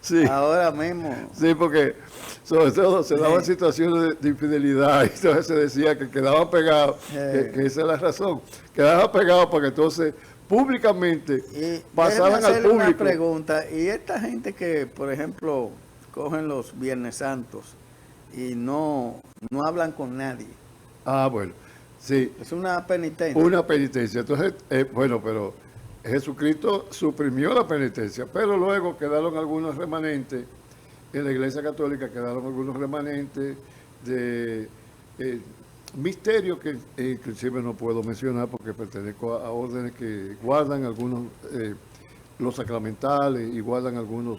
Sí.
Ahora mismo.
Sí, porque sobre todo se daban situaciones de infidelidad y entonces se decía que quedaban pegados, que esa es la razón. Quedaban pegados porque entonces públicamente pasaban al público.
Una pregunta, y esta gente que, por ejemplo, cogen los Viernes Santos y no hablan con nadie.
Ah, bueno, sí.
Es una penitencia.
Una penitencia. Entonces, bueno, pero Jesucristo suprimió la penitencia, pero luego quedaron algunos remanentes, en la Iglesia Católica quedaron algunos remanentes de misterios que inclusive no puedo mencionar porque pertenezco a órdenes que guardan algunos, los sacramentales y guardan algunos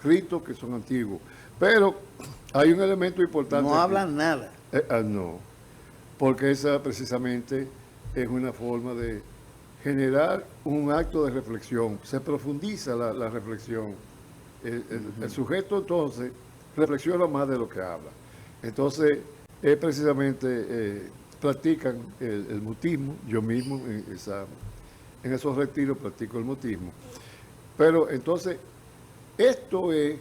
ritos que son antiguos. Pero hay un elemento importante.
No hablan nada.
No, porque esa precisamente es una forma de generar un acto de reflexión. Se profundiza la reflexión. El sujeto entonces reflexiona más de lo que habla. Entonces, precisamente practican el mutismo. Yo mismo en esos retiros practico el mutismo. Pero entonces, esto es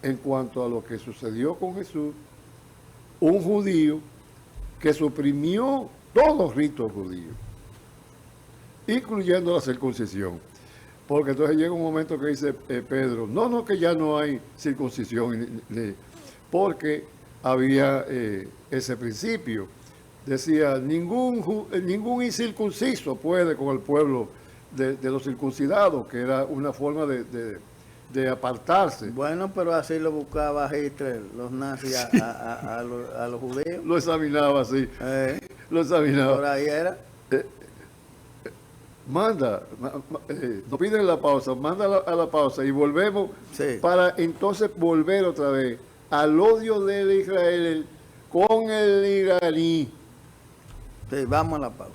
en cuanto a lo que sucedió con Jesús, un judío que suprimió todos los ritos judíos, incluyendo la circuncisión. Porque entonces llega un momento que dice Pedro, no, que ya no hay circuncisión, porque había ese principio. Decía, ningún incircunciso puede con el pueblo de los circuncidados, que era una forma de apartarse.
Bueno, pero así lo buscaba Hitler, los nazis a los judíos.
Lo examinaba así. Lo examinaba.
Por ahí era.
Nos piden la pausa, manda a la pausa y volvemos para entonces volver otra vez al odio de Israel con el iraní.
Sí, vamos a la pausa.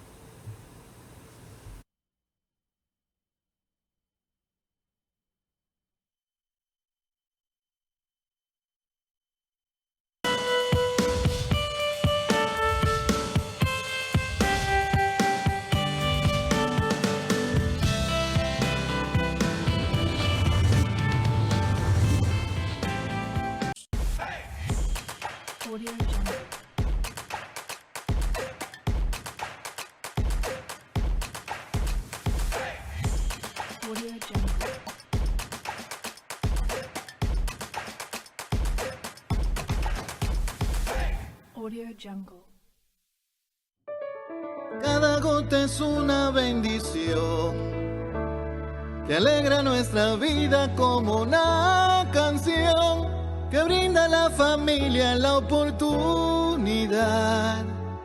Audio Jungle. Audio Jungle. Audio Jungle.
Cada gota es una bendición que alegra nuestra vida como una canción que brinda a la familia la oportunidad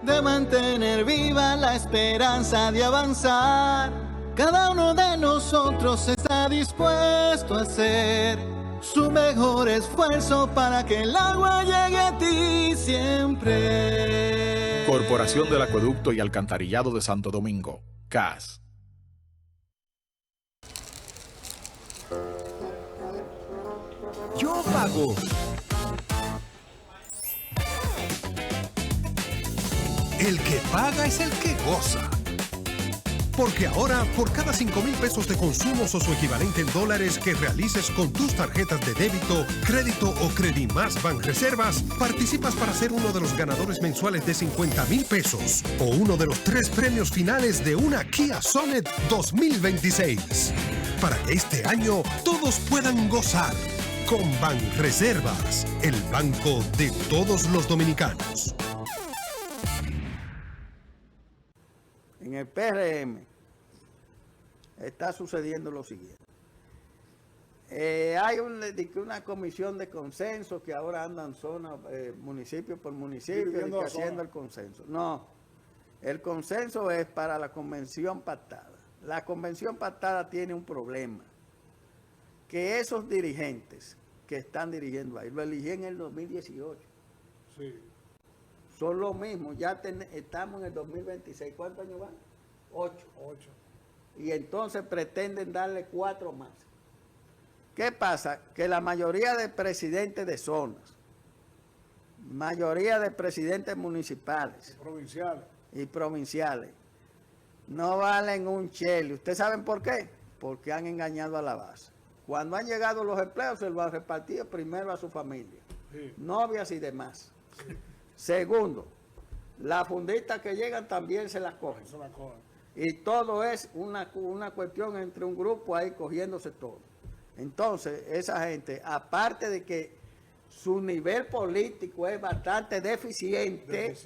de mantener viva la esperanza de avanzar. Cada uno de nosotros está dispuesto a hacer su mejor esfuerzo para que el agua llegue a ti siempre.
Corporación del Acueducto y Alcantarillado de Santo Domingo, CAS.
Yo pago.
El que paga es el que goza. Porque ahora, por cada 5,000 pesos de consumos o su equivalente en dólares que realices con tus tarjetas de débito, crédito o Credimás Banreservas, participas para ser uno de los ganadores mensuales de 50,000 pesos o uno de los 3 premios finales de una Kia Sonet 2026. Para que este año todos puedan gozar. Con Banreservas, el banco de todos los dominicanos.
En el PRM está sucediendo lo siguiente. Hay una comisión de consenso que ahora andan zona, municipio por municipio, y haciendo el consenso. No, el consenso es para la convención pactada. La convención pactada tiene un problema, que esos dirigentes que están dirigiendo ahí, lo eligí en el 2018.
Sí.
Son lo mismo, ya estamos en el 2026. ¿Cuántos años van? 8. Y entonces pretenden darle 4 más. ¿Qué pasa? Que la mayoría de presidentes de zonas, mayoría de presidentes municipales y provinciales, no valen un chele. ¿Ustedes saben por qué? Porque han engañado a la base. Cuando han llegado los empleos, se los han repartido primero a su familia, novias y demás. Segundo, las funditas que llegan también se las cogen. Y todo es una cuestión entre un grupo ahí cogiéndose todo. Entonces, esa gente, aparte de que su nivel político es bastante deficiente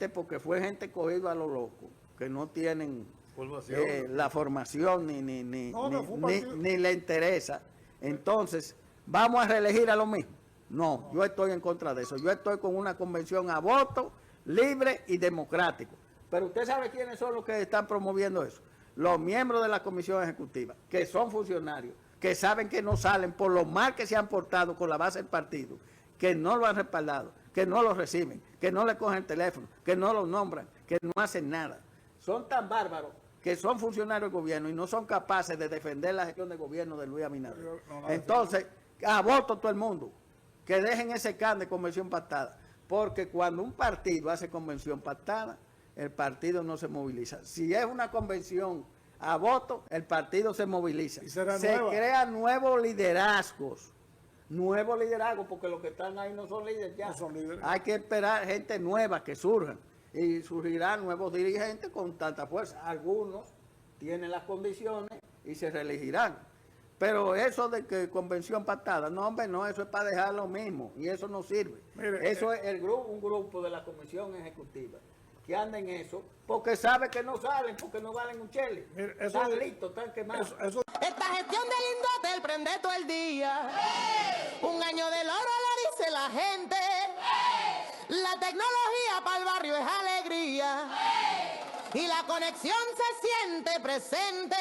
porque fue gente cogida a lo loco, que no tienen la formación ni le interesa. Entonces, ¿vamos a reelegir a lo mismo? No, yo estoy en contra de eso. Yo estoy con una convención a voto libre y democrático. Pero usted sabe quiénes son los que están promoviendo eso. Los miembros de la comisión ejecutiva, que son funcionarios, que saben que no salen por lo mal que se han portado con la base del partido, que no lo han respaldado, que no lo reciben, que no le cogen el teléfono, que no lo nombran, que no hacen nada. Son tan bárbaros que son funcionarios del gobierno y no son capaces de defender la gestión de gobierno de Luis Abinader. Entonces, a voto todo el mundo. Que dejen ese can de convención pactada, porque cuando un partido hace convención pactada, el partido no se moviliza. Si es una convención a voto, el partido se moviliza. Se crean nuevos liderazgos, porque los que están ahí no son líderes ya. Hay que esperar gente nueva que surjan, y surgirán nuevos dirigentes con tanta fuerza. Algunos tienen las condiciones y se reelegirán. Pero eso de que convención pactada, no hombre, no, eso es para dejar lo mismo y eso no sirve. Mire, eso es un grupo de la comisión ejecutiva que anda en eso porque sabe que no salen, porque no valen un chele. Están listos, están quemados.
Esta gestión del Indotel prende todo el día. Un año del oro lo dice la gente. La tecnología para el barrio es alegría. Y la conexión se siente presente.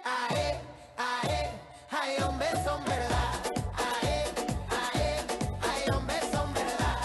Ae, ae. Ay, hombres son verdad. Ay, ay, ay, hombres son verdad.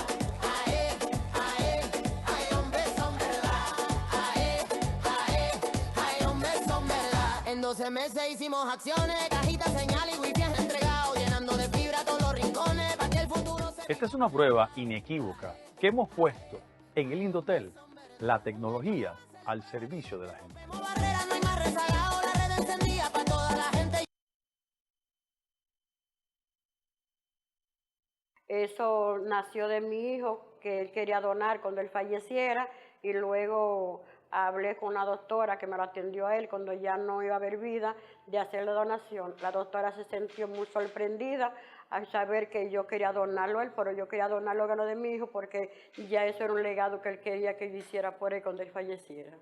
Ay, ay, ay, hombres son verdad. Ay, ay, ay, hombres son verdad. En 12 meses hicimos acciones, cajitas, señal y wifi entregado, llenando de fibra todos los rincones para que el futuro se...
Esta es una prueba inequívoca que hemos puesto en el Indotel, la tecnología al servicio de la gente.
Barrera, no hay más rezagado, la red encendida para toda la gente.
Eso nació de mi hijo, que él quería donar cuando él falleciera, y luego hablé con una doctora que me lo atendió a él cuando ya no iba a haber vida, de hacerle donación. La doctora se sintió muy sorprendida al saber que yo quería donarlo a él, pero yo quería donar los órganos de mi hijo porque ya eso era un legado que él quería que yo hiciera por él cuando él falleciera.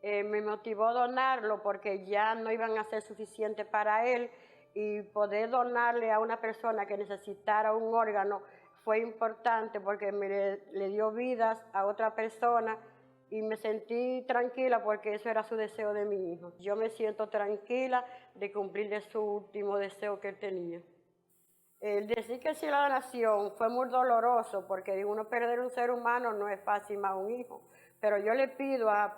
Me motivó a donarlo porque ya no iban a ser suficientes para él, y poder donarle a una persona que necesitara un órgano fue importante porque le dio vidas a otra persona y me sentí tranquila porque eso era su deseo de mi hijo. Yo me siento tranquila de cumplirle su último deseo que él tenía. El decir que sí a la donación fue muy doloroso porque uno perder un ser humano no es fácil, más un hijo. Pero yo le pido a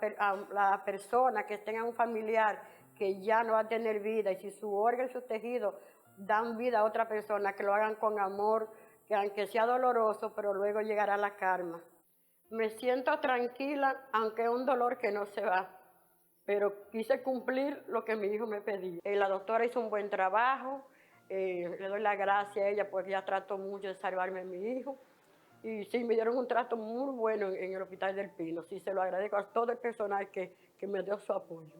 la persona que tenga un familiar que ya no va a tener vida y si su órgano y su tejido dan vida a otra persona, que lo hagan con amor, que aunque sea doloroso, pero luego llegará la karma. Me siento tranquila, aunque es un dolor que no se va, pero quise cumplir lo que mi hijo me pedía. La doctora hizo un buen trabajo, le doy las gracias a ella porque ella trató mucho de salvarme a mi hijo. Y sí, me dieron un trato muy bueno en el Hospital del Pino. Sí, se lo agradezco a todo el personal que me dio su apoyo.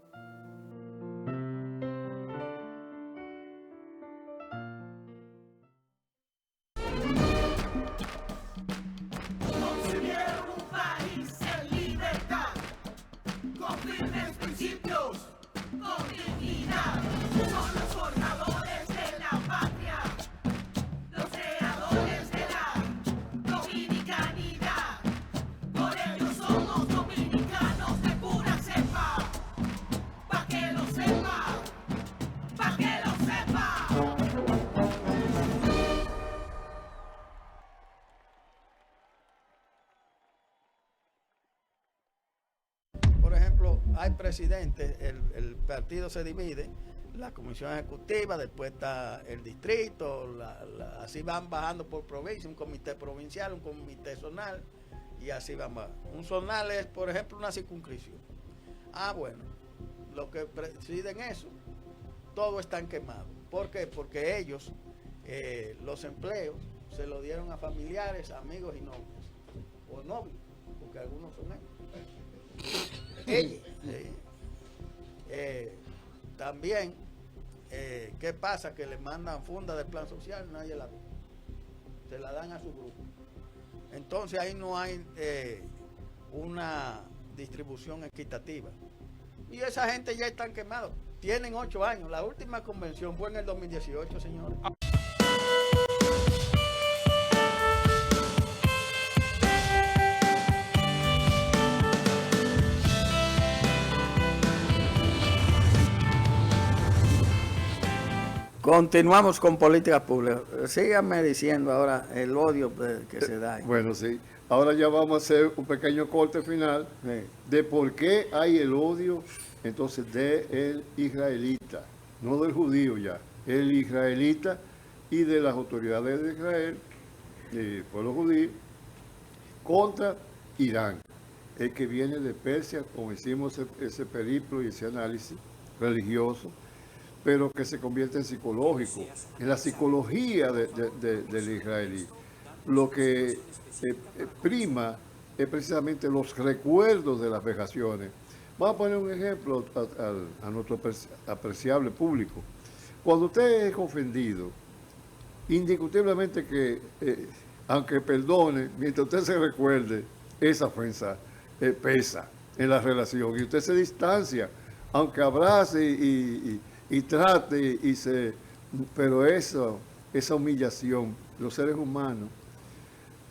Construyeron un país en libertad, con firmes principios, con dignidad. Son los forjadores de la patria, los creadores de la dominicanidad. Por ello somos dominicanos de pura cepa, pa' que lo sepa, pa' que lo sepa.
Por ejemplo, hay presidentes, el partido se divide, la comisión ejecutiva, después está el distrito, así van bajando por provincia, un comité provincial, un comité zonal, y así van bajando. Un zonal es, por ejemplo, una circunscripción. Bueno, los que presiden eso, todos están quemados. ¿Por qué? Porque ellos, los empleos, se los dieron a familiares, amigos y novios, o novios, porque algunos son ellos. También, ¿qué pasa? Que le mandan funda del plan social, nadie la ve. Se la dan a su grupo. Entonces ahí no hay una distribución equitativa. Y esa gente ya están quemados. Tienen 8 años. La última convención fue en el 2018, señores. Continuamos con políticas públicas. Síganme diciendo ahora el odio que se da ahí.
Bueno, sí. Ahora ya vamos a hacer un pequeño corte final de por qué hay el odio entonces del israelita, no del judío ya, el israelita y de las autoridades de Israel, del pueblo judío, contra Irán, el que viene de Persia, como hicimos ese periplo y ese análisis religioso, pero que se convierte en psicológico, en la psicología del israelí. Lo que prima es precisamente los recuerdos de las vejaciones. Vamos a poner un ejemplo a nuestro apreciable público. Cuando usted es ofendido, indiscutiblemente que, aunque perdone, mientras usted se recuerde, esa ofensa pesa en la relación y usted se distancia, aunque abrace y trate, pero esa humillación, los seres humanos,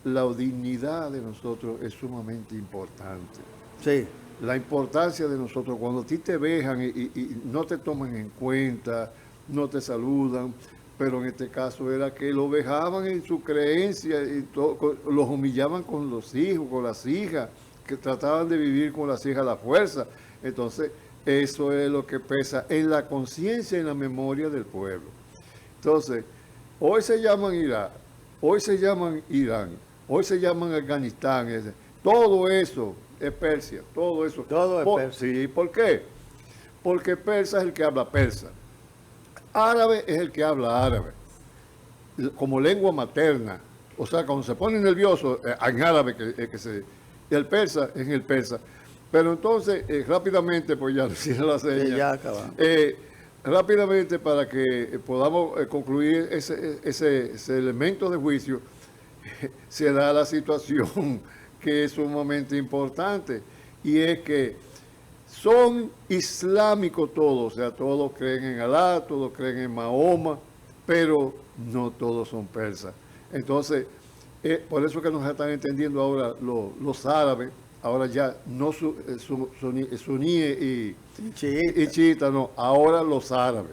la dignidad de nosotros es sumamente importante.
Sí.
La importancia de nosotros, cuando a ti te vejan y no te toman en cuenta, no te saludan, pero en este caso era que lo vejaban en su creencia, los humillaban con los hijos, con las hijas, que trataban de vivir con las hijas a la fuerza. Entonces, eso es lo que pesa en la conciencia y en la memoria del pueblo. Entonces, hoy se llaman Irak, hoy se llaman Irán, hoy se llaman Afganistán, todo eso es Persia, todo eso.
Todo es Persia.
Sí, ¿por qué? Porque persa es el que habla persa. Árabe es el que habla árabe, como lengua materna. O sea, cuando se pone nervioso, en árabe el persa es el persa. Pero entonces, rápidamente, pues ya decía la seña.
Sí, ya acabamos.
Rápidamente, para que podamos concluir ese elemento de juicio, se da la situación que es sumamente importante, y es que son islámicos todos, o sea, todos creen en Alá, todos creen en Mahoma, pero no todos son persas. Entonces, por eso que nos están entendiendo ahora los árabes, ahora ya no suníes y chiitas, no, ahora los árabes.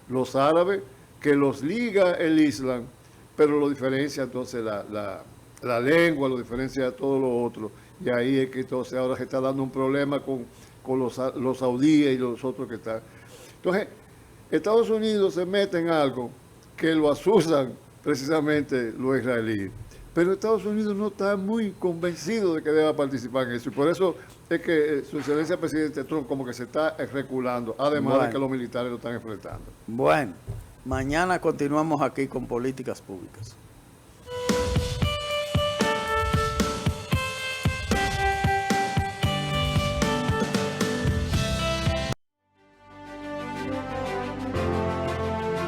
Los árabes que los liga el Islam, pero lo diferencia entonces la lengua, lo diferencia todo lo otro. Y ahí es que entonces ahora se está dando un problema con los saudíes y los otros que están. Entonces, Estados Unidos se mete en algo que lo asusan precisamente los israelíes. Pero Estados Unidos no está muy convencido de que deba participar en eso. Y por eso es que su excelencia presidente Trump como que se está reculando, además de que los militares lo están enfrentando.
Bueno, mañana continuamos aquí con Políticas Públicas.